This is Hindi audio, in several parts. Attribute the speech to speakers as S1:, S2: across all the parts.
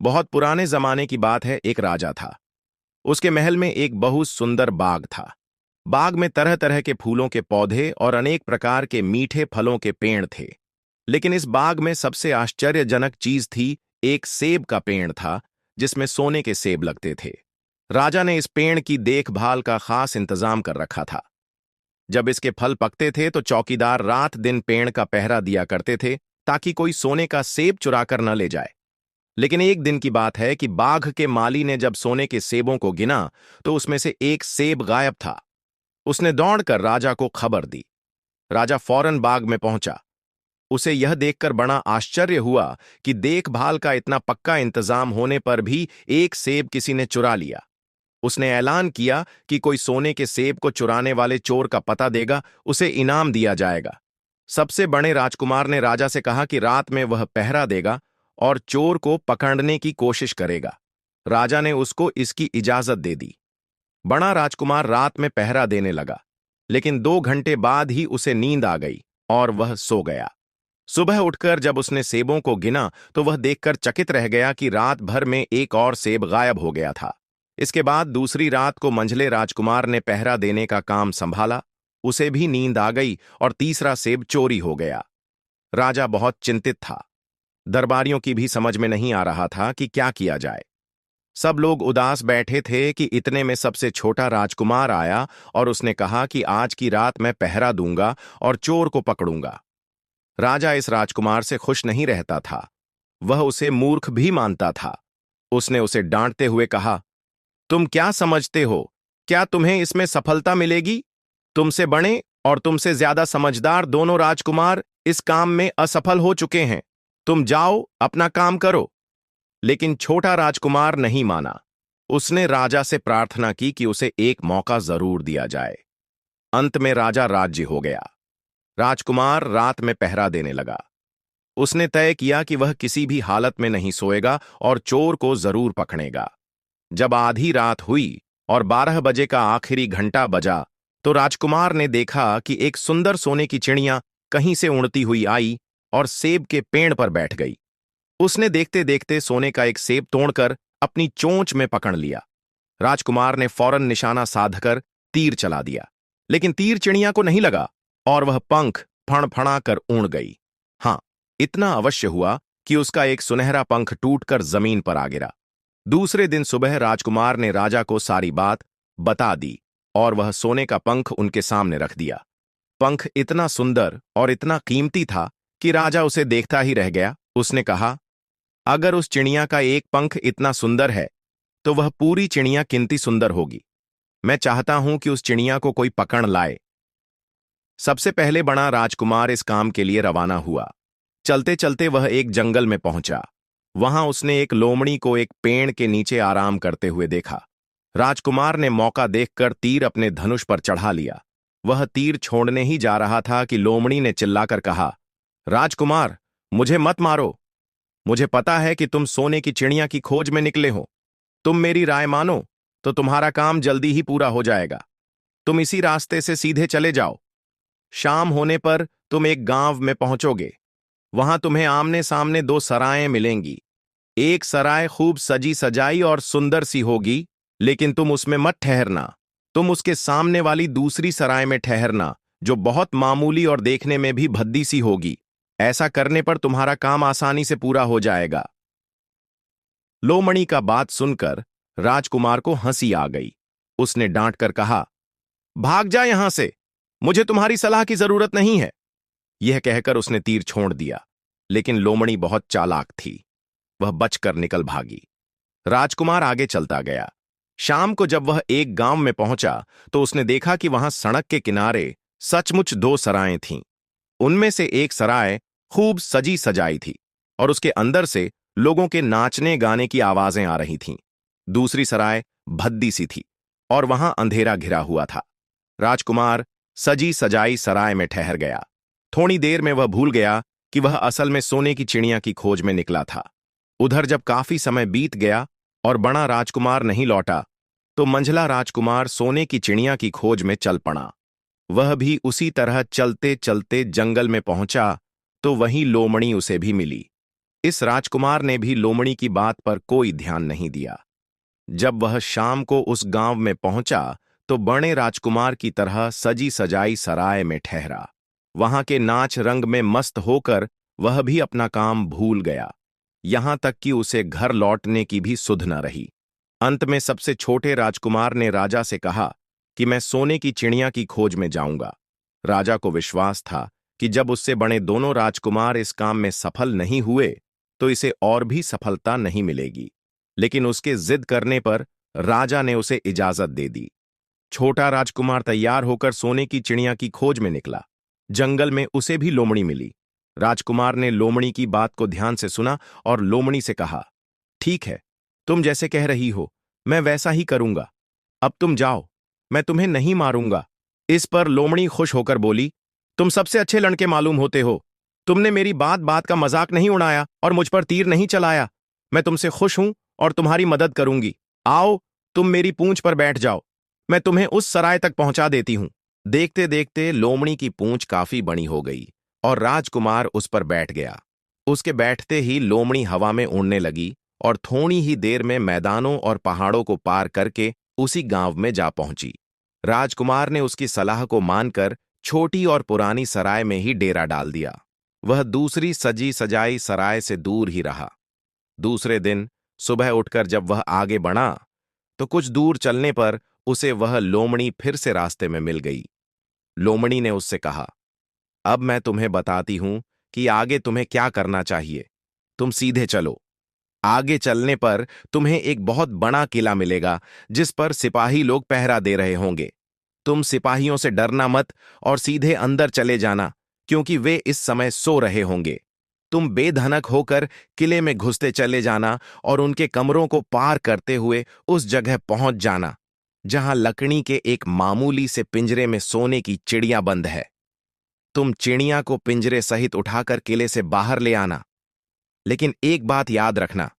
S1: बहुत पुराने जमाने की बात है। एक राजा था। उसके महल में एक बहुत सुंदर बाग था। बाग में तरह तरह के फूलों के पौधे और अनेक प्रकार के मीठे फलों के पेड़ थे। लेकिन इस बाग में सबसे आश्चर्यजनक चीज थी। एक सेब का पेड़ था जिसमें सोने के सेब लगते थे। राजा ने इस पेड़ की देखभाल का खास इंतजाम कर रखा था। जब इसके फल पकते थे तो चौकीदार रात दिन पेड़ का पहरा दिया करते थे ताकि कोई सोने का सेब चुराकर न ले जाए। लेकिन एक दिन की बात है कि बाघ के माली ने जब सोने के सेबों को गिना तो उसमें से एक सेब गायब था। उसने दौड़कर राजा को खबर दी। राजा फौरन बाग में पहुंचा। उसे यह देखकर बड़ा आश्चर्य हुआ कि देखभाल का इतना पक्का इंतजाम होने पर भी एक सेब किसी ने चुरा लिया। उसने ऐलान किया कि कोई सोने के सेब को चुराने वाले चोर का पता देगा, उसे इनाम दिया जाएगा। सबसे बड़े राजकुमार ने राजा से कहा कि रात में वह पहरा देगा और चोर को पकड़ने की कोशिश करेगा। राजा ने उसको इसकी इजाजत दे दी। बड़ा राजकुमार रात में पहरा देने लगा, लेकिन 2 घंटे बाद ही उसे नींद आ गई और वह सो गया। सुबह उठकर जब उसने सेबों को गिना तो वह देखकर चकित रह गया कि रात भर में एक और सेब गायब हो गया था। इसके बाद दूसरी रात को मंझले राजकुमार ने पहरा देने का काम संभाला। उसे भी नींद आ गई और तीसरा सेब चोरी हो गया। राजा बहुत चिंतित था। दरबारियों की भी समझ में नहीं आ रहा था कि क्या किया जाए। सब लोग उदास बैठे थे कि इतने में सबसे छोटा राजकुमार आया और उसने कहा कि आज की रात मैं पहरा दूंगा और चोर को पकड़ूंगा। राजा इस राजकुमार से खुश नहीं रहता था। वह उसे मूर्ख भी मानता था। उसने उसे डांटते हुए कहा, तुम क्या समझते हो? क्या तुम्हें इसमें सफलता मिलेगी? तुमसे बड़े और तुमसे ज्यादा समझदार दोनों राजकुमार इस काम में असफल हो चुके हैं। तुम जाओ, अपना काम करो। लेकिन छोटा राजकुमार नहीं माना। उसने राजा से प्रार्थना की कि उसे एक मौका जरूर दिया जाए। अंत में राजा राज्य हो गया। राजकुमार रात में पहरा देने लगा। उसने तय किया कि वह किसी भी हालत में नहीं सोएगा और चोर को जरूर पकड़ेगा। जब आधी रात हुई और 12 बजे का आखिरी घंटा बजा तो राजकुमार ने देखा कि एक सुंदर सोने की चिड़िया कहीं से उड़ती हुई आई और सेब के पेड़ पर बैठ गई। उसने देखते देखते सोने का एक सेब तोड़कर अपनी चोंच में पकड़ लिया। राजकुमार ने फौरन निशाना साधकर तीर चला दिया, लेकिन तीर चिड़िया को नहीं लगा और वह पंख फड़फड़ा कर उड़ गई। हाँ, इतना अवश्य हुआ कि उसका एक सुनहरा पंख टूटकर जमीन पर आ गिरा। दूसरे दिन सुबह राजकुमार ने राजा को सारी बात बता दी और वह सोने का पंख उनके सामने रख दिया। पंख इतना सुंदर और इतना कीमती था कि राजा उसे देखता ही रह गया। उसने कहा, अगर उस चिड़िया का एक पंख इतना सुंदर है तो वह पूरी चिड़िया कितनी सुंदर होगी। मैं चाहता हूं कि उस चिड़िया को कोई पकड़ लाए। सबसे पहले बड़ा राजकुमार इस काम के लिए रवाना हुआ। चलते चलते वह एक जंगल में पहुंचा। वहां उसने एक लोमड़ी को एक पेड़ के नीचे आराम करते हुए देखा। राजकुमार ने मौका देखकर तीर अपने धनुष पर चढ़ा लिया। वह तीर छोड़ने ही जा रहा था कि लोमड़ी ने चिल्लाकर कहा, राजकुमार, मुझे मत मारो। मुझे पता है कि तुम सोने की चिड़िया की खोज में निकले हो। तुम मेरी राय मानो तो तुम्हारा काम जल्दी ही पूरा हो जाएगा। तुम इसी रास्ते से सीधे चले जाओ। शाम होने पर तुम एक गांव में पहुंचोगे। वहां तुम्हें आमने सामने 2 सरायें मिलेंगी। एक सराय खूब सजी सजाई और सुंदर सी होगी, लेकिन तुम उसमें मत ठहरना। तुम उसके सामने वाली दूसरी सराय में ठहरना, जो बहुत मामूली और देखने में भी भद्दी सी होगी। ऐसा करने पर तुम्हारा काम आसानी से पूरा हो जाएगा। लोमड़ी का बात सुनकर राजकुमार को हंसी आ गई। उसने डांट कर कहा, भाग जा यहां से। मुझे तुम्हारी सलाह की जरूरत नहीं है। यह कहकर उसने तीर छोड़ दिया, लेकिन लोमड़ी बहुत चालाक थी। वह बचकर निकल भागी। राजकुमार आगे चलता गया। शाम को जब वह एक गांव में पहुंचा तो उसने देखा कि वहां सड़क के किनारे सचमुच 2 सरायें थीं। उनमें से एक सराय खूब सजी सजाई थी और उसके अंदर से लोगों के नाचने गाने की आवाजें आ रही थीं। दूसरी सराय भद्दी सी थी और वहां अंधेरा घिरा हुआ था। राजकुमार सजी सजाई सराय में ठहर गया। थोड़ी देर में वह भूल गया कि वह असल में सोने की चिड़िया की खोज में निकला था। उधर जब काफी समय बीत गया और बड़ा राजकुमार नहीं लौटा तो मंझला राजकुमार सोने की चिड़िया की खोज में चल पड़ा। वह भी उसी तरह चलते चलते जंगल में पहुंचा तो वहीं लोमड़ी उसे भी मिली। इस राजकुमार ने भी लोमड़ी की बात पर कोई ध्यान नहीं दिया। जब वह शाम को उस गांव में पहुंचा तो बड़े राजकुमार की तरह सजी सजाई सराय में ठहरा। वहां के नाच रंग में मस्त होकर वह भी अपना काम भूल गया, यहां तक कि उसे घर लौटने की भी सुध न रही। अंत में सबसे छोटे राजकुमार ने राजा से कहा कि मैं सोने की चिड़िया की खोज में जाऊंगा। राजा को विश्वास था कि जब उससे बड़े दोनों राजकुमार इस काम में सफल नहीं हुए तो इसे और भी सफलता नहीं मिलेगी, लेकिन उसके जिद करने पर राजा ने उसे इजाजत दे दी। छोटा राजकुमार तैयार होकर सोने की चिड़िया की खोज में निकला। जंगल में उसे भी लोमड़ी मिली। राजकुमार ने लोमड़ी की बात को ध्यान से सुना और लोमड़ी से कहा, ठीक है, तुम जैसे कह रही हो मैं वैसा ही करूंगा। अब तुम जाओ, मैं तुम्हें नहीं मारूंगा। इस पर लोमड़ी खुश होकर बोली, तुम सबसे अच्छे लड़के मालूम होते हो। तुमने मेरी बात बात का मजाक नहीं उड़ाया और मुझ पर तीर नहीं चलाया। मैं तुमसे खुश हूं और तुम्हारी मदद करूंगी। आओ, तुम मेरी पूंछ पर बैठ जाओ, मैं तुम्हें उस सराय तक पहुंचा देती हूं। देखते देखते लोमड़ी की पूंछ काफी बड़ी हो गई और राजकुमार उस पर बैठ गया। उसके बैठते ही लोमड़ी हवा में उड़ने लगी और थोड़ी ही देर में मैदानों और पहाड़ों को पार करके उसी गांव में जा पहुंची। राजकुमार ने उसकी सलाह को मानकर छोटी और पुरानी सराय में ही डेरा डाल दिया। वह दूसरी सजी सजाई सराय से दूर ही रहा। दूसरे दिन सुबह उठकर जब वह आगे बढ़ा तो कुछ दूर चलने पर उसे वह लोमड़ी फिर से रास्ते में मिल गई। लोमड़ी ने उससे कहा, अब मैं तुम्हें बताती हूं कि आगे तुम्हें क्या करना चाहिए। तुम सीधे चलो। आगे चलने पर तुम्हें एक बहुत बड़ा किला मिलेगा जिस पर सिपाही लोग पहरा दे रहे होंगे। तुम सिपाहियों से डरना मत और सीधे अंदर चले जाना, क्योंकि वे इस समय सो रहे होंगे। तुम बेधनक होकर किले में घुसते चले जाना और उनके कमरों को पार करते हुए उस जगह पहुंच जाना जहां लकड़ी के एक मामूली से पिंजरे में सोने की चिड़िया बंद है। तुम चिड़िया को पिंजरे सहित उठाकर किले से बाहर ले आना। लेकिन एक बात याद रखना,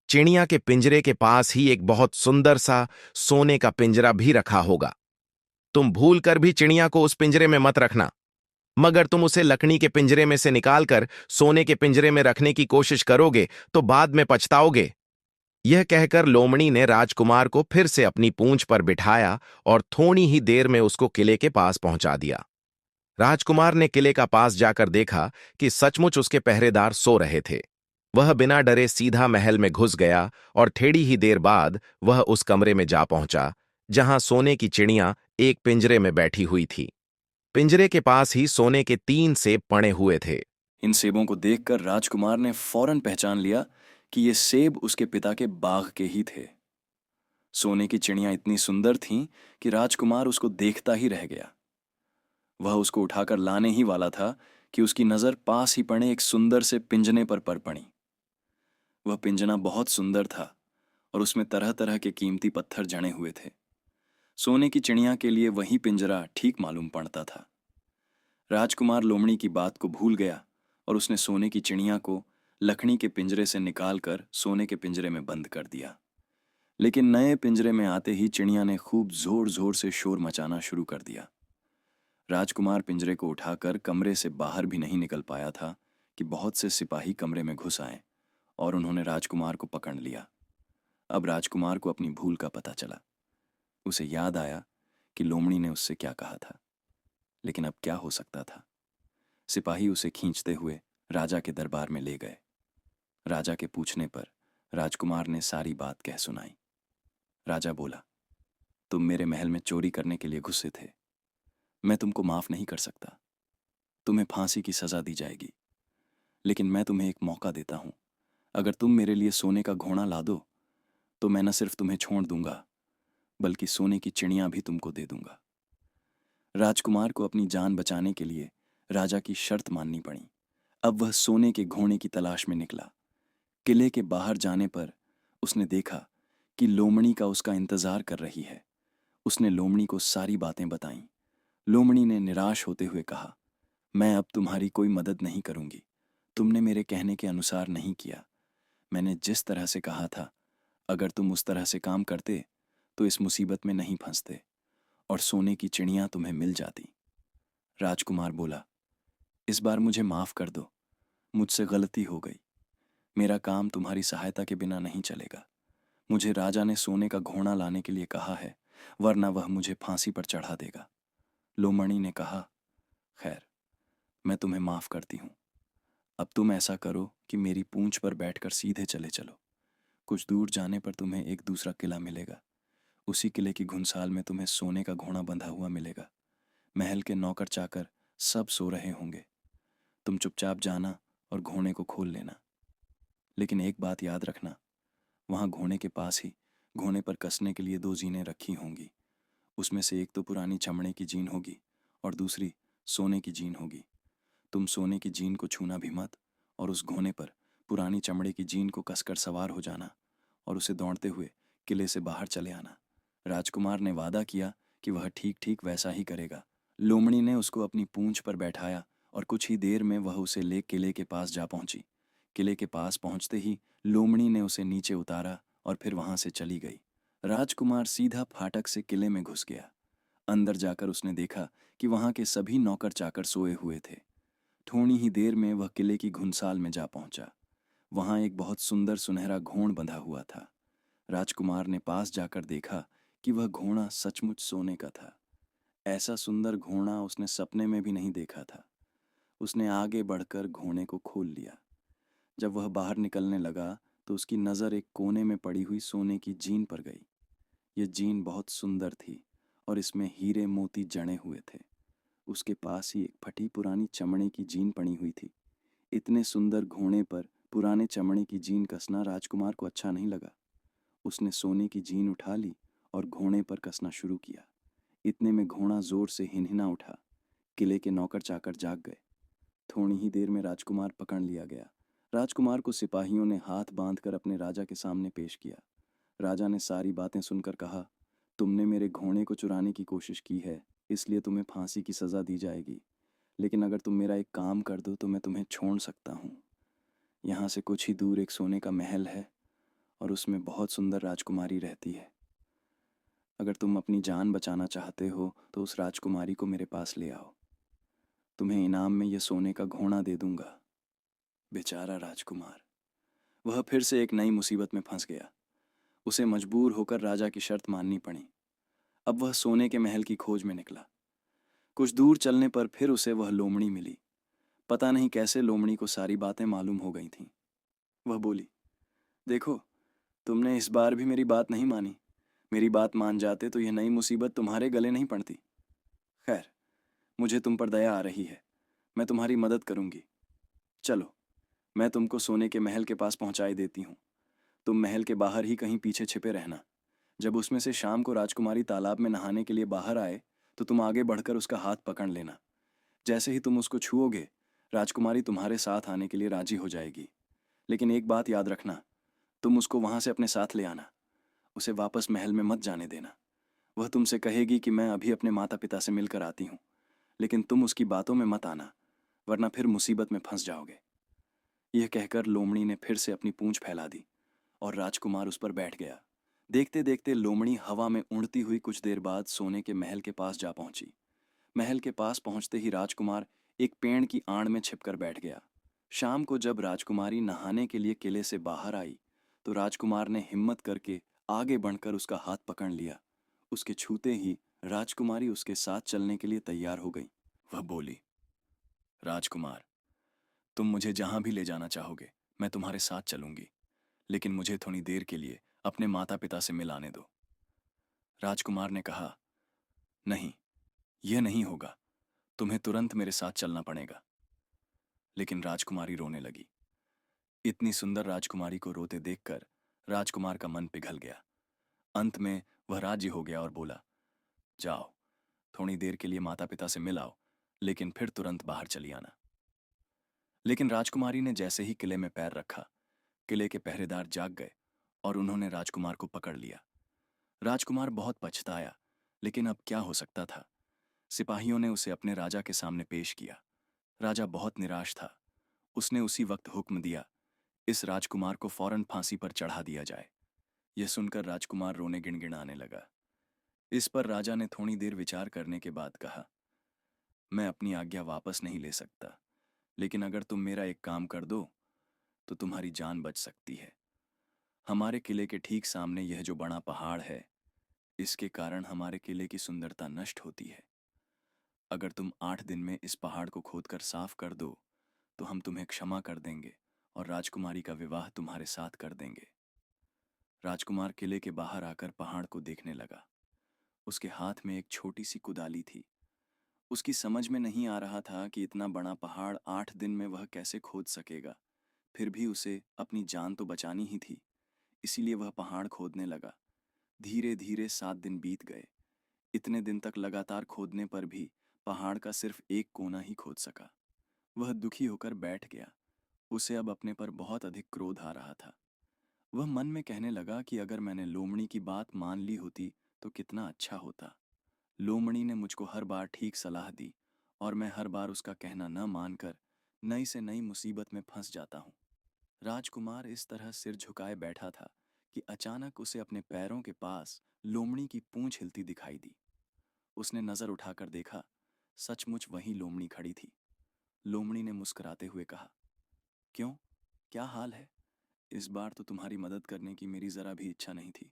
S1: चिड़िया के पिंजरे के पास ही एक बहुत सुंदर सा सोने का पिंजरा भी रखा होगा। तुम भूल कर भी चिड़िया को उस पिंजरे में मत रखना, मगर तुम उसे लकड़ी के पिंजरे में से निकालकर सोने के पिंजरे में रखने की कोशिश करोगे तो बाद में पछताओगे। यह कहकर लोमड़ी ने राजकुमार को फिर से अपनी पूंछ पर बिठाया और थोड़ी ही देर में उसको किले के पास पहुंचा दिया। राजकुमार ने किले का पास जाकर देखा कि सचमुच उसके पहरेदार सो रहे थे। वह बिना डरे सीधा महल में घुस गया और थोड़ी ही देर बाद वह उस कमरे में जा पहुंचा जहां सोने की चिड़िया एक पिंजरे में बैठी हुई थी। पिंजरे के पास ही सोने के 3 सेब पड़े हुए थे।
S2: इन सेबों को देखकर राजकुमार ने फौरन पहचान लिया कि ये सेब उसके पिता के बाग के ही थे। सोने की चिड़िया इतनी सुंदर थीं कि राजकुमार उसको देखता ही रह गया। वह उसको उठाकर लाने ही वाला था कि उसकी नजर पास ही पड़े एक सुंदर से पिंजने पर पड़ी। वह पिंजना बहुत सुंदर था और उसमें तरह तरह के कीमती पत्थर जड़े हुए थे। सोने की चिड़िया के लिए वही पिंजरा ठीक मालूम पड़ता था। राजकुमार लोमड़ी की बात को भूल गया और उसने सोने की चिड़िया को लकड़ी के पिंजरे से निकालकर सोने के पिंजरे में बंद कर दिया। लेकिन नए पिंजरे में आते ही चिड़िया ने खूब जोर जोर से शोर मचाना शुरू कर दिया। राजकुमार पिंजरे को उठाकर कमरे से बाहर भी नहीं निकल पाया था कि बहुत से सिपाही कमरे में घुस आए और उन्होंने राजकुमार को पकड़ लिया। अब राजकुमार को अपनी भूल का पता चला। उसे याद आया कि लोमड़ी ने उससे क्या कहा था, लेकिन अब क्या हो सकता था। सिपाही उसे खींचते हुए राजा के दरबार में ले गए। राजा के पूछने पर राजकुमार ने सारी बात कह सुनाई। राजा बोला, तुम मेरे महल में चोरी करने के लिए घुसे थे। मैं तुमको माफ नहीं कर सकता। तुम्हें फांसी की सजा दी जाएगी। लेकिन मैं तुम्हें एक मौका देता हूं। अगर तुम मेरे लिए सोने का घोड़ा ला दो तो मैं न सिर्फ तुम्हें छोड़ दूंगा बल्कि सोने की चिड़िया भी तुमको दे दूंगा। राजकुमार को अपनी जान बचाने के लिए राजा की शर्त माननी पड़ी। अब वह सोने के घोड़े की तलाश में निकला। किले के बाहर जाने पर उसने देखा कि लोमड़ी का उसका इंतजार कर रही है। उसने लोमड़ी को सारी बातें बताईं। लोमड़ी ने निराश होते हुए कहा, मैं अब तुम्हारी कोई मदद नहीं करूंगी। तुमने मेरे कहने के अनुसार नहीं किया। मैंने जिस तरह से कहा था, अगर तुम उस तरह से काम करते तो इस मुसीबत में नहीं फंसते और सोने की चिड़िया तुम्हें मिल जाती। राजकुमार बोला, इस बार मुझे माफ कर दो, मुझसे गलती हो गई। मेरा काम तुम्हारी सहायता के बिना नहीं चलेगा। मुझे राजा ने सोने का घोड़ा लाने के लिए कहा है, वरना वह मुझे फांसी पर चढ़ा देगा। लोमड़ी ने कहा, खैर, मैं तुम्हें माफ करती हूँ। अब तुम ऐसा करो कि मेरी पूंछ पर बैठकर सीधे चले चलो। कुछ दूर जाने पर तुम्हें एक दूसरा किला मिलेगा। उसी किले की घुंसाल में तुम्हें सोने का घोड़ा बंधा हुआ मिलेगा। महल के नौकर चाकर सब सो रहे होंगे। तुम चुपचाप जाना और घोड़े को खोल लेना। लेकिन एक बात याद रखना, वहां घोड़े के पास ही घोड़े पर कसने के लिए दो जीनें रखी होंगी। उसमें से एक तो पुरानी चमड़े की जीन होगी और दूसरी सोने की जीन होगी। तुम सोने की जीन को छूना भी मत और उस घोड़े पर पुरानी चमड़े की जीन को कसकर सवार हो जाना और उसे दौड़ते हुए किले से बाहर चले आना। राजकुमार ने वादा किया कि वह ठीक ठीक वैसा ही करेगा। लोमड़ी ने उसको अपनी पूंछ पर बैठाया और कुछ ही देर में वह उसे ले किले के पास जा पहुंची। किले के पास पहुंचते ही लोमड़ी ने उसे नीचे उतारा और फिर वहां से चली गई। राजकुमार सीधा फाटक से किले में घुस गया। अंदर जाकर उसने देखा कि वहां के सभी नौकर चाकर सोए हुए थे। थोड़ी ही देर में वह किले की घुंसाल में जा पहुंचा। वहां एक बहुत सुंदर सुनहरा घोड़ बंधा हुआ था। राजकुमार ने पास जाकर देखा कि वह घोड़ा सचमुच सोने का था। ऐसा सुंदर घोड़ा उसने सपने में भी नहीं देखा था। उसने आगे बढ़कर घोड़े को खोल लिया। जब वह बाहर निकलने लगा तो उसकी नज़र एक कोने में पड़ी हुई सोने की जीन पर गई। यह जीन बहुत सुंदर थी और इसमें हीरे मोती जड़े हुए थे। उसके पास ही एक फटी पुरानी चमड़े की जीन पड़ी हुई थी। इतने सुंदर घोड़े पर पुराने चमड़े की जीन कसना राजकुमार को अच्छा नहीं लगा। उसने सोने की जीन उठा ली और घोड़े पर कसना शुरू किया। इतने में घोड़ा जोर से हिनहिना उठा। किले के नौकर चाकर जाग गए। थोड़ी ही देर में राजकुमार पकड़ लिया गया। राजकुमार को सिपाहियों ने हाथ बांधकर अपने राजा के सामने पेश किया। राजा ने सारी बातें सुनकर कहा, तुमने मेरे घोड़े को चुराने की कोशिश की है, इसलिए तुम्हें फांसी की सज़ा दी जाएगी। लेकिन अगर तुम मेरा एक काम कर दो तो मैं तुम्हें छोड़ सकता हूँ। यहाँ से कुछ ही दूर एक सोने का महल है और उसमें बहुत सुंदर राजकुमारी रहती है। अगर तुम अपनी जान बचाना चाहते हो तो उस राजकुमारी को मेरे पास ले आओ। तुम्हें इनाम में यह सोने का घोड़ा दे दूंगा। बेचारा राजकुमार, वह फिर से एक नई मुसीबत में फंस गया। उसे मजबूर होकर राजा की शर्त माननी पड़ी। अब वह सोने के महल की खोज में निकला। कुछ दूर चलने पर फिर उसे वह लोमड़ी मिली। पता नहीं कैसे लोमड़ी को सारी बातें मालूम हो गई थीं। वह बोली, देखो, तुमने इस बार भी मेरी बात नहीं मानी। मेरी बात मान जाते तो यह नई मुसीबत तुम्हारे गले नहीं पड़ती। खैर, मुझे तुम पर दया आ रही है। मैं तुम्हारी मदद करूंगी। चलो, मैं तुमको सोने के महल के पास पहुंचाई देती हूँ। तुम महल के बाहर ही कहीं पीछे छिपे रहना। जब उसमें से शाम को राजकुमारी तालाब में नहाने के लिए बाहर आए तो तुम आगे बढ़कर उसका हाथ पकड़ लेना। जैसे ही तुम उसको छुओगे, राजकुमारी तुम्हारे साथ आने के लिए राजी हो जाएगी। लेकिन एक बात याद रखना, तुम उसको वहां से अपने साथ ले आना। उसे वापस महल में मत जाने देना। वह तुमसे कहेगी कि मैं अभी अपने माता पिता से मिलकर आती हूँ, लेकिन तुम उसकी बातों में मत आना, वरना फिर मुसीबत में फंस जाओगे। यह कहकर लोमड़ी ने फिर से अपनी पूंछ फैला दी और राजकुमार उस पर बैठ गया। देखते देखते लोमड़ी हवा में उड़ती हुई कुछ देर बाद सोने के महल के पास जा पहुंची। महल के पास पहुंचते ही राजकुमार एक पेड़ की आड़ में छिपकर बैठ गया। शाम को जब राजकुमारी नहाने के लिए किले से बाहर आई तो राजकुमार ने हिम्मत करके आगे बढ़कर उसका हाथ पकड़ लिया। उसके छूते ही राजकुमारी उसके साथ चलने के लिए तैयार हो गई। वह बोली, राजकुमार, तुम मुझे जहां भी ले जाना चाहोगे मैं तुम्हारे साथ चलूंगी, लेकिन मुझे थोड़ी देर के लिए अपने माता पिता से मिलाने दो। राजकुमार ने कहा, नहीं, यह नहीं होगा। तुम्हें तुरंत मेरे साथ चलना पड़ेगा। लेकिन राजकुमारी रोने लगी। इतनी सुंदर राजकुमारी को रोते देखकर राजकुमार का मन पिघल गया। अंत में वह राजी हो गया और बोला, जाओ, थोड़ी देर के लिए माता पिता से मिल आओ, लेकिन फिर तुरंत बाहर चली आना। लेकिन राजकुमारी ने जैसे ही किले में पैर रखा, किले के पहरेदार जाग गए और उन्होंने राजकुमार को पकड़ लिया। राजकुमार बहुत पछताया, लेकिन अब क्या हो सकता था। सिपाहियों ने उसे अपने राजा के सामने पेश किया। राजा बहुत निराश था। उसने उसी वक्त हुक्म दिया, इस राजकुमार को फौरन फांसी पर चढ़ा दिया जाए। यह सुनकर राजकुमार रोने गिड़गिड़ाने लगा। इस पर राजा ने थोड़ी देर विचार करने के बाद कहा, मैं अपनी आज्ञा वापस नहीं ले सकता, लेकिन अगर तुम मेरा एक काम कर दो तो तुम्हारी जान बच सकती है। हमारे किले के ठीक सामने यह जो बड़ा पहाड़ है, इसके कारण हमारे किले की सुंदरता नष्ट होती है। अगर तुम 8 दिन में इस पहाड़ को खोदकर साफ कर दो तो हम तुम्हें क्षमा कर देंगे और राजकुमारी का विवाह तुम्हारे साथ कर देंगे। राजकुमार किले के बाहर आकर पहाड़ को देखने लगा। उसके हाथ में एक छोटी सी कुदाली थी। उसकी समझ में नहीं आ रहा था कि इतना बड़ा पहाड़ 8 दिन में वह कैसे खोद सकेगा। फिर भी उसे अपनी जान तो बचानी ही थी, इसीलिए वह पहाड़ खोदने लगा। धीरे धीरे 7 दिन बीत गए। इतने दिन तक लगातार खोदने पर भी पहाड़ का सिर्फ एक कोना ही खोद सका। वह दुखी होकर बैठ गया। उसे अब अपने पर बहुत अधिक क्रोध आ रहा था। वह मन में कहने लगा कि अगर मैंने लोमड़ी की बात मान ली होती तो कितना अच्छा होता। लोमड़ी ने मुझको हर बार ठीक सलाह दी और मैं हर बार उसका कहना न मानकर नई से नई मुसीबत में फंस जाता हूँ। राजकुमार इस तरह सिर झुकाए बैठा था कि अचानक उसे अपने पैरों के पास लोमड़ी की पूंछ हिलती दिखाई दी। उसने नजर उठाकर देखा, सचमुच वहीं लोमड़ी खड़ी थी। लोमड़ी ने मुस्कुराते हुए कहा, क्यों, क्या हाल है? इस बार तो तुम्हारी मदद करने की मेरी जरा भी इच्छा नहीं थी,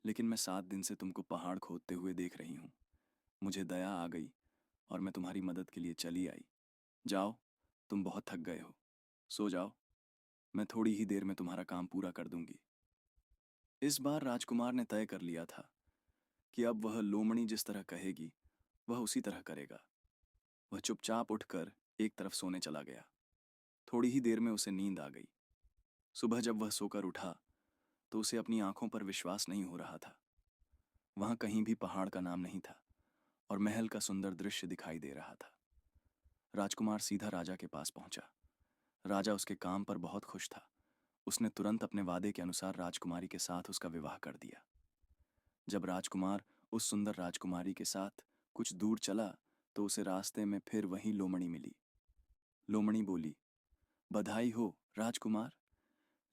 S2: लेकिन मैं 7 दिन से तुमको पहाड़ खोदते हुए देख रही हूँ। मुझे दया आ गई और मैं तुम्हारी मदद के लिए चली आई। जाओ, तुम बहुत थक गए हो, सो जाओ। मैं थोड़ी ही देर में तुम्हारा काम पूरा कर दूंगी। इस बार राजकुमार ने तय कर लिया था कि अब वह लोमड़ी जिस तरह कहेगी वह उसी तरह करेगा। वह चुपचाप उठकर एक तरफ सोने चला गया। थोड़ी ही देर में उसे नींद आ गई। सुबह जब वह सोकर उठा तो उसे अपनी आंखों पर विश्वास नहीं हो रहा था। वहां कहीं भी पहाड़ का नाम नहीं था और महल का सुंदर दृश्य दिखाई दे रहा था। राजकुमार सीधा राजा के पास पहुंचा। राजा उसके काम पर बहुत खुश था। उसने तुरंत अपने वादे के अनुसार राजकुमारी के साथ उसका विवाह कर दिया। जब राजकुमार उस सुंदर राजकुमारी के साथ कुछ दूर चला तो उसे रास्ते में फिर वही लोमड़ी मिली। लोमड़ी बोली, बधाई हो राजकुमार,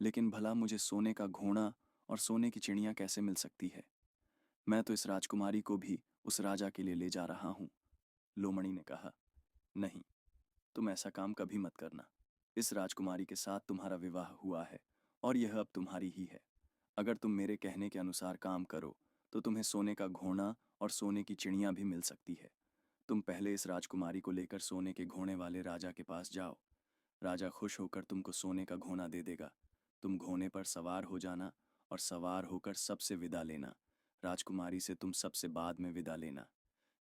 S2: लेकिन भला मुझे सोने का घोड़ा और सोने की चिड़िया कैसे मिल सकती है? मैं तो इस राजकुमारी को भी उस राजा के लिए ले जा रहा हूँ। लोमड़ी ने कहा, नहीं, तुम ऐसा काम कभी मत करना। इस राजकुमारी के साथ तुम्हारा विवाह हुआ है और यह अब तुम्हारी ही है। अगर तुम मेरे कहने के अनुसार काम करो तो तुम्हें सोने का घोड़ा और सोने की चिड़िया भी मिल सकती है। तुम पहले इस राजकुमारी को लेकर सोने के घोड़े वाले राजा के पास जाओ। राजा खुश होकर तुमको सोने का घोड़ा दे देगा। तुम घोड़े पर सवार हो जाना और सवार होकर सबसे विदा लेना। राजकुमारी से तुम सबसे बाद में विदा लेना।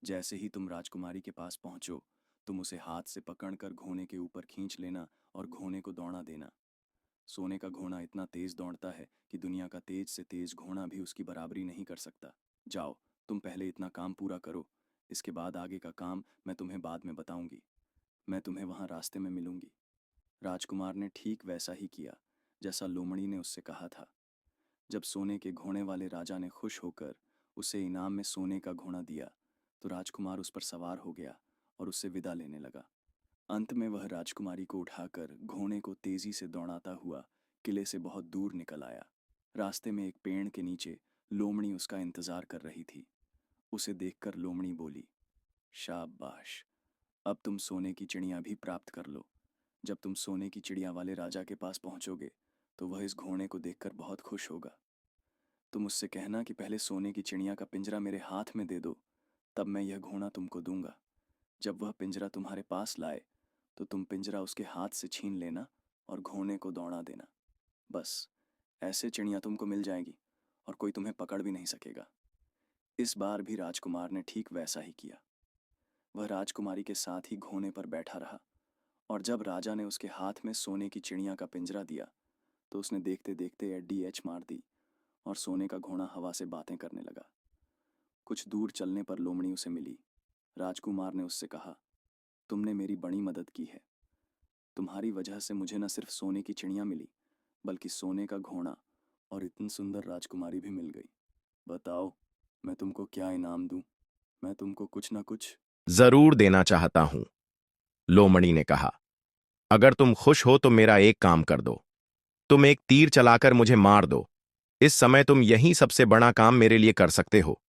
S2: जैसे ही तुम राजकुमारी के पास पहुंचो, तुम उसे हाथ से पकड़कर घोड़े के ऊपर खींच लेना और घोड़े को दौड़ा देना। सोने का घोड़ा इतना तेज दौड़ता है कि दुनिया का तेज से तेज घोड़ा भी उसकी बराबरी नहीं कर सकता। जाओ, तुम पहले इतना काम पूरा करो। इसके बाद आगे का काम मैं तुम्हें बाद में बताऊंगी। मैं तुम्हें वहां रास्ते में मिलूंगी। राजकुमार ने ठीक वैसा ही किया जैसा लोमड़ी ने उससे कहा था। जब सोने के घोड़े वाले राजा ने खुश होकर उसे इनाम में सोने का घोड़ा दिया तो राजकुमार उस पर सवार हो गया और उससे विदा लेने लगा। अंत में वह राजकुमारी को उठाकर घोड़े को तेजी से दौड़ाता हुआ किले से बहुत दूर निकल आया। रास्ते में एक पेड़ के नीचे लोमड़ी उसका इंतजार कर रही थी। उसे देखकर लोमड़ी बोली, शाबाश, अब तुम सोने की चिड़िया भी प्राप्त कर लो। जब तुम सोने की चिड़िया वाले राजा के पास पहुंचोगे तो वह इस घोड़े को देखकर बहुत खुश होगा। तुम उससे कहना कि पहले सोने की चिड़िया का पिंजरा मेरे हाथ में दे दो, तब मैं यह घोड़ा तुमको दूंगा। जब वह पिंजरा तुम्हारे पास लाए तो तुम पिंजरा उसके हाथ से छीन लेना और घोड़े को दौड़ा देना। बस, ऐसे चिड़िया तुमको मिल जाएगी और कोई तुम्हें पकड़ भी नहीं सकेगा। इस बार भी राजकुमार ने ठीक वैसा ही किया। वह राजकुमारी के साथ ही घोड़े पर बैठा रहा और जब राजा ने उसके हाथ में सोने की चिड़िया का पिंजरा दिया तो उसने देखते देखते एड्डी एच मार दी और सोने का घोड़ा हवा से बातें करने लगा। कुछ दूर चलने पर लोमड़ी उसे मिली। राजकुमार ने उससे कहा, तुमने मेरी बड़ी मदद की है। तुम्हारी वजह से मुझे न सिर्फ सोने की चिड़िया मिली बल्कि सोने का घोड़ा और इतनी सुंदर राजकुमारी भी मिल गई। बताओ, मैं तुमको क्या इनाम दूं? मैं तुमको कुछ ना कुछ।
S1: जरूर देना चाहता हूं, लोमड़ी ने कहा। अगर तुम खुश हो तो मेरा एक काम कर दो। तुम एक तीर चलाकर मुझे मार दो। इस समय तुम यही सबसे बड़ा काम मेरे लिए कर सकते हो।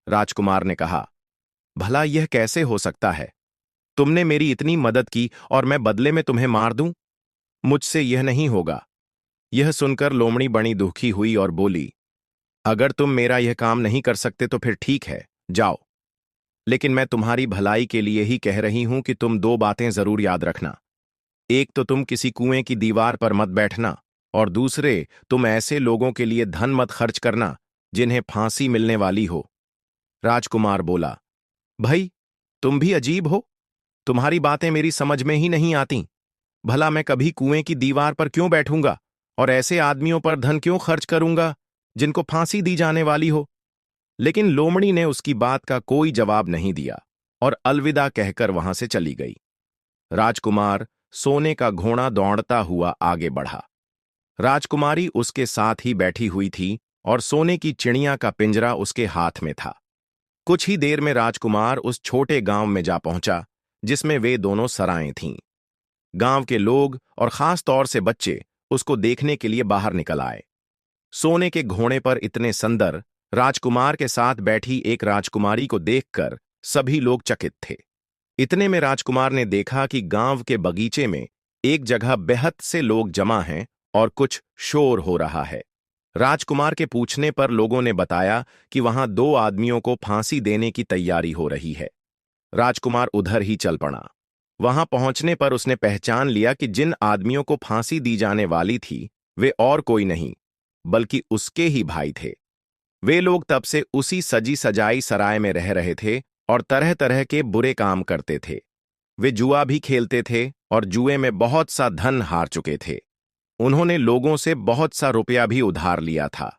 S1: राजकुमार ने कहा, भला यह कैसे हो सकता है? तुमने मेरी इतनी मदद की और मैं बदले में तुम्हें मार दूं? मुझसे यह नहीं होगा। यह सुनकर लोमड़ी बड़ी दुखी हुई और बोली, अगर तुम मेरा यह काम नहीं कर सकते तो फिर ठीक है, जाओ। लेकिन मैं तुम्हारी भलाई के लिए ही कह रही हूं कि तुम दो बातें जरूर याद रखना। एक तो तुम किसी कुएं की दीवार पर मत बैठना, और दूसरे, तुम ऐसे लोगों के लिए धन मत खर्च करना जिन्हें फांसी मिलने वाली हो। राजकुमार बोला, भाई, तुम भी अजीब हो। तुम्हारी बातें मेरी समझ में ही नहीं आती। भला मैं कभी कुएं की दीवार पर क्यों बैठूंगा और ऐसे आदमियों पर धन क्यों खर्च करूंगा जिनको फांसी दी जाने वाली हो। लेकिन लोमड़ी ने उसकी बात का कोई जवाब नहीं दिया और अलविदा कहकर वहां से चली गई। राजकुमार सोने का घोड़ा दौड़ता हुआ आगे बढ़ा। राजकुमारी उसके साथ ही बैठी हुई थी और सोने की चिड़िया का पिंजरा उसके हाथ में था। कुछ ही देर में राजकुमार उस छोटे गांव में जा पहुंचा जिसमें वे दोनों सराएं थीं। गांव के लोग और खास तौर से बच्चे उसको देखने के लिए बाहर निकल आए। सोने के घोड़े पर इतने सुंदर राजकुमार के साथ बैठी एक राजकुमारी को देखकर सभी लोग चकित थे। इतने में राजकुमार ने देखा कि गांव के बगीचे में एक जगह बेहद से लोग जमा हैं और कुछ शोर हो रहा है। राजकुमार के पूछने पर लोगों ने बताया कि वहां दो आदमियों को फांसी देने की तैयारी हो रही है। राजकुमार उधर ही चल पड़ा। वहां पहुंचने पर उसने पहचान लिया कि जिन आदमियों को फांसी दी जाने वाली थी वे और कोई नहीं बल्कि उसके ही भाई थे। वे लोग तब से उसी सजी सजाई सराय में रह रहे थे और तरह तरह के बुरे काम करते थे। वे जुआ भी खेलते थे और जुए में बहुत सा धन हार चुके थे। उन्होंने लोगों से बहुत सा रुपया भी उधार लिया था।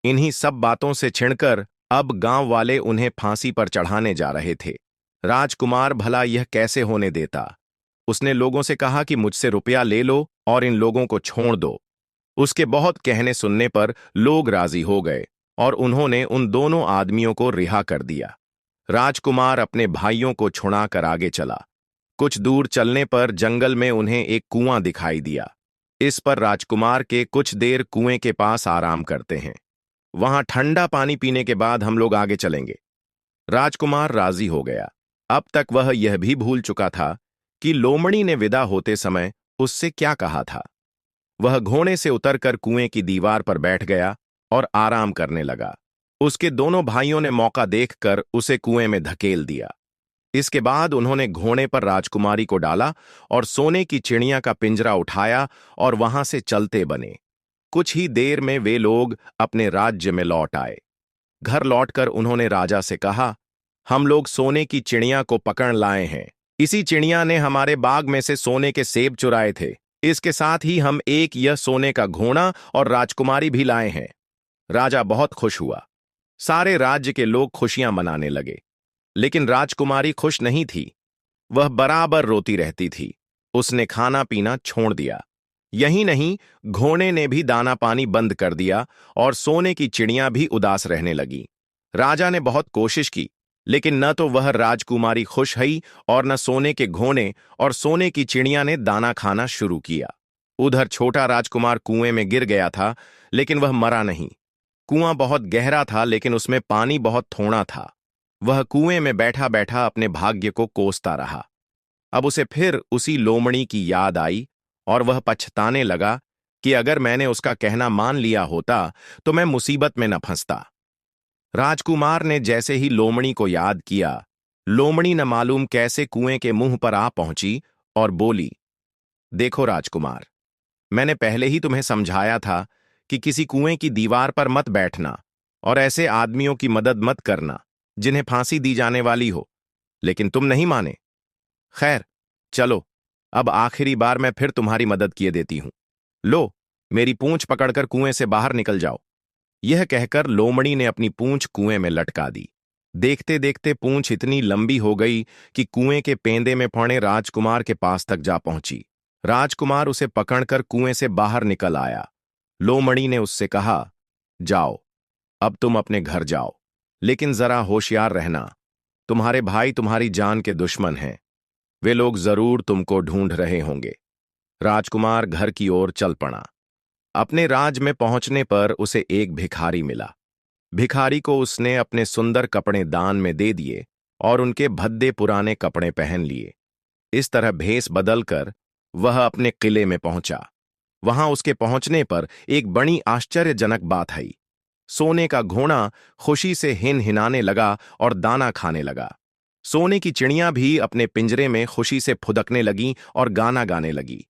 S1: इन्हीं सब बातों से छिड़कर अब गांव वाले उन्हें फांसी पर चढ़ाने जा रहे थे। राजकुमार भला यह कैसे होने देता। उसने लोगों से कहा कि मुझसे रुपया ले लो और इन लोगों को छोड़ दो। उसके बहुत कहने सुनने पर लोग राजी हो गए और उन्होंने उन दोनों आदमियों को रिहा कर दिया। राजकुमार अपने भाइयों को छुड़ाकर आगे चला। कुछ दूर चलने पर जंगल में उन्हें एक कुआं दिखाई दिया। इस पर राजकुमार के कुछ देर कुएं के पास आराम करते हैं। वहां ठंडा पानी पीने के बाद हम लोग आगे चलेंगे। राजकुमार राजी हो गया। अब तक वह यह भी भूल चुका था कि लोमड़ी ने विदा होते समय उससे क्या कहा था। वह घोड़े से उतरकर कुएं की दीवार पर बैठ गया और आराम करने लगा। उसके दोनों भाइयों ने मौका देखकर उसे कुएं में धकेल दिया। इसके बाद उन्होंने घोड़े पर राजकुमारी को डाला और सोने की चिड़िया का पिंजरा उठाया और वहां से चलते बने। कुछ ही देर में वे लोग अपने राज्य में लौट आए। घर लौटकर उन्होंने राजा से कहा, हम लोग सोने की चिड़िया को पकड़ लाए हैं। इसी चिड़िया ने हमारे बाग में से सोने के सेब चुराए थे। इसके साथ ही हम एक यह सोने का घोड़ा और राजकुमारी भी लाए हैं। राजा बहुत खुश हुआ। सारे राज्य के लोग खुशियां मनाने लगे। लेकिन राजकुमारी खुश नहीं थी। वह बराबर रोती रहती थी। उसने खाना पीना छोड़ दिया। यही नहीं, घोड़े ने भी दाना पानी बंद कर दिया और सोने की चिड़िया भी उदास रहने लगी। राजा ने बहुत कोशिश की, लेकिन न तो वह राजकुमारी खुश हुई और न सोने के घोड़े और सोने की चिड़िया ने दाना खाना शुरू किया। उधर छोटा राजकुमार कुएं में गिर गया था, लेकिन वह मरा नहीं। कुआं बहुत गहरा था, लेकिन उसमें पानी बहुत थोड़ा था। वह कुएं में बैठा बैठा अपने भाग्य को कोसता रहा। अब उसे फिर उसी लोमड़ी की याद आई और वह पछताने लगा कि अगर मैंने उसका कहना मान लिया होता तो मैं मुसीबत में न फंसता। राजकुमार ने जैसे ही लोमड़ी को याद किया, लोमड़ी न मालूम कैसे कुएं के मुंह पर आ पहुंची और बोली, देखो राजकुमार, मैंने पहले ही तुम्हें समझाया था कि किसी कुएं की दीवार पर मत बैठना और ऐसे आदमियों की मदद मत करना जिन्हें फांसी दी जाने वाली हो, लेकिन तुम नहीं माने। खैर, चलो, अब आखिरी बार मैं फिर तुम्हारी मदद किए देती हूं। लो, मेरी पूंछ पकड़कर कुएं से बाहर निकल जाओ। यह कहकर लोमड़ी ने अपनी पूंछ कुएं में लटका दी। देखते देखते पूंछ इतनी लंबी हो गई कि कुएं के पेंदे में पड़े राजकुमार के पास तक जा पहुंची। राजकुमार उसे पकड़कर कुएं से बाहर निकल आया। लोमड़ी ने उससे कहा, जाओ, अब तुम अपने घर जाओ, लेकिन जरा होशियार रहना। तुम्हारे भाई तुम्हारी जान के दुश्मन हैं। वे लोग जरूर तुमको ढूंढ रहे होंगे। राजकुमार घर की ओर चल पड़ा। अपने राज में पहुंचने पर उसे एक भिखारी मिला। भिखारी को उसने अपने सुंदर कपड़े दान में दे दिए और उनके भद्दे पुराने कपड़े पहन लिए। इस तरह भेष बदलकर वह अपने किले में पहुंचा। वहां उसके पहुंचने पर एक बड़ी आश्चर्यजनक बात आई। सोने का घोड़ा खुशी से हिन हिनाने लगा और दाना खाने लगा। सोने की चिड़िया भी अपने पिंजरे में खुशी से फुदकने लगीं और गाना गाने लगी।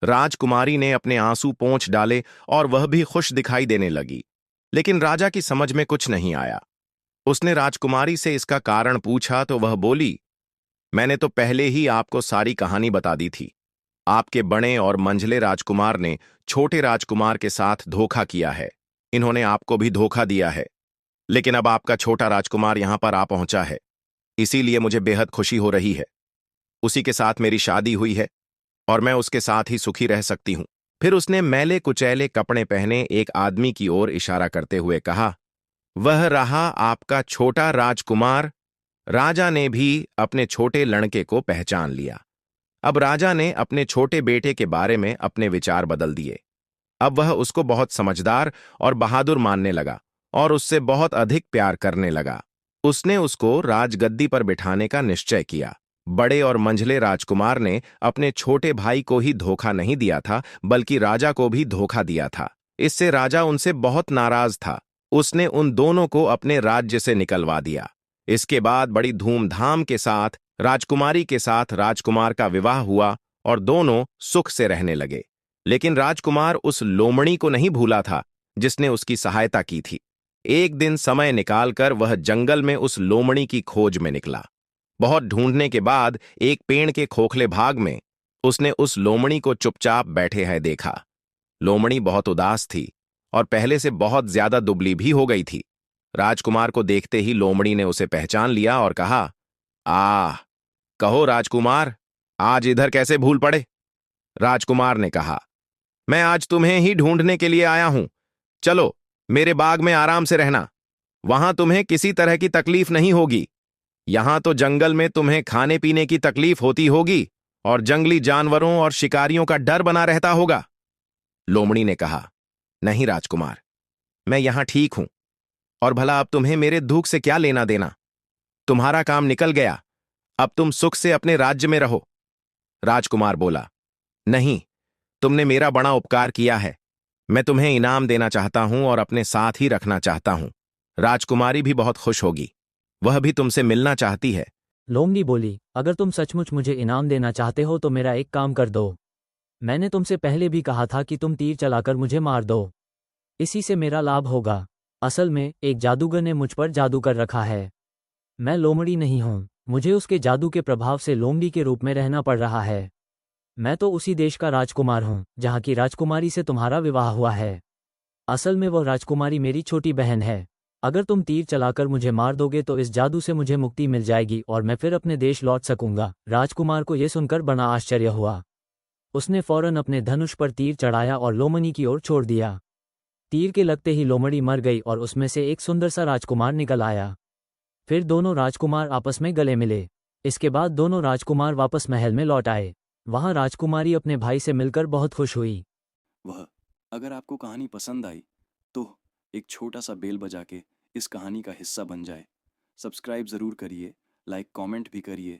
S1: राजकुमारी ने अपने आंसू पोंछ डाले और वह भी खुश दिखाई देने लगी। लेकिन राजा की समझ में कुछ नहीं आया। उसने राजकुमारी से इसका कारण पूछा तो वह बोली, मैंने तो पहले ही आपको सारी कहानी बता दी थी। आपके बड़े और मंझले राजकुमार ने छोटे राजकुमार के साथ धोखा किया है। इन्होंने आपको भी धोखा दिया है। लेकिन अब आपका छोटा राजकुमार यहां पर आ पहुंचा है, इसीलिए मुझे बेहद खुशी हो रही है। उसी के साथ मेरी शादी हुई है और मैं उसके साथ ही सुखी रह सकती हूं। फिर उसने मैले कुचैले कपड़े पहने एक आदमी की ओर इशारा करते हुए कहा, वह रहा आपका छोटा राजकुमार। राजा ने भी अपने छोटे लड़के को पहचान लिया। अब राजा ने अपने छोटे बेटे के बारे में अपने विचार बदल दिए। अब वह उसको बहुत समझदार और बहादुर मानने लगा और उससे बहुत अधिक प्यार करने लगा। उसने उसको राजगद्दी पर बिठाने का निश्चय किया। बड़े और मंझले राजकुमार ने अपने छोटे भाई को ही धोखा नहीं दिया था, बल्कि राजा को भी धोखा दिया था। इससे राजा उनसे बहुत नाराज था। उसने उन दोनों को अपने राज्य से निकलवा दिया। इसके बाद बड़ी धूमधाम के साथ राजकुमारी के साथ राजकुमार का विवाह हुआ और दोनों सुख से रहने लगे। लेकिन राजकुमार उस लोमड़ी को नहीं भूला था जिसने उसकी सहायता की थी। एक दिन समय निकालकर वह जंगल में उस लोमड़ी की खोज में निकला। बहुत ढूंढने के बाद एक पेड़ के खोखले भाग में उसने उस लोमड़ी को चुपचाप बैठे है देखा। लोमड़ी बहुत उदास थी और पहले से बहुत ज्यादा दुबली भी हो गई थी। राजकुमार को देखते ही लोमड़ी ने उसे पहचान लिया और कहा, आह, कहो राजकुमार, आज इधर कैसे भूल पड़े? राजकुमार ने कहा, मैं आज तुम्हें ही ढूंढने के लिए आया हूं। चलो मेरे बाग में आराम से रहना। वहां तुम्हें किसी तरह की तकलीफ नहीं होगी। यहां तो जंगल में तुम्हें खाने पीने की तकलीफ होती होगी और जंगली जानवरों और शिकारियों का डर बना रहता होगा। लोमड़ी ने कहा, नहीं राजकुमार, मैं यहां ठीक हूं। और भला अब तुम्हें मेरे दुख से क्या लेना देना? तुम्हारा काम निकल गया। अब तुम सुख से अपने राज्य में रहो। राजकुमार बोला, नहीं, तुमने मेरा बड़ा उपकार किया है। मैं तुम्हें इनाम देना चाहता हूं और अपने साथ ही रखना चाहता हूं। राजकुमारी भी बहुत खुश होगी। वह भी तुमसे मिलना चाहती है।
S3: लोमड़ी बोली, अगर तुम सचमुच मुझे इनाम देना चाहते हो तो मेरा एक काम कर दो। मैंने तुमसे पहले भी कहा था कि तुम तीर चलाकर मुझे मार दो। इसी से मेरा लाभ होगा। असल में एक जादूगर ने मुझ पर जादू कर रखा है। मैं लोमड़ी नहीं हूँ। मुझे उसके जादू के प्रभाव से लोमड़ी के रूप में रहना पड़ रहा है। मैं तो उसी देश का राजकुमार हूँ जहाँ की राजकुमारी से तुम्हारा विवाह हुआ है। असल में वह राजकुमारी मेरी छोटी बहन है। अगर तुम तीर चलाकर मुझे मार दोगे तो इस जादू से मुझे मुक्ति मिल जाएगी और मैं फिर अपने देश लौट सकूंगा। राजकुमार को यह सुनकर बड़ा आश्चर्य हुआ। उसने फौरन अपने धनुष पर तीर चढ़ाया और लोमड़ी की ओर छोड़ दिया। तीर के लगते ही लोमड़ी मर गई और उसमें से एक सुंदर सा राजकुमार निकल आया। फिर दोनों राजकुमार आपस में गले मिले। इसके बाद दोनों राजकुमार वापस महल में लौट आए। वहां राजकुमारी अपने भाई से मिलकर बहुत खुश हुई।
S2: वह अगर आपको कहानी पसंद आई तो एक छोटा सा बेल बजा के इस कहानी का हिस्सा बन जाए। सब्सक्राइब ज़रूर करिए, लाइक कमेंट भी करिए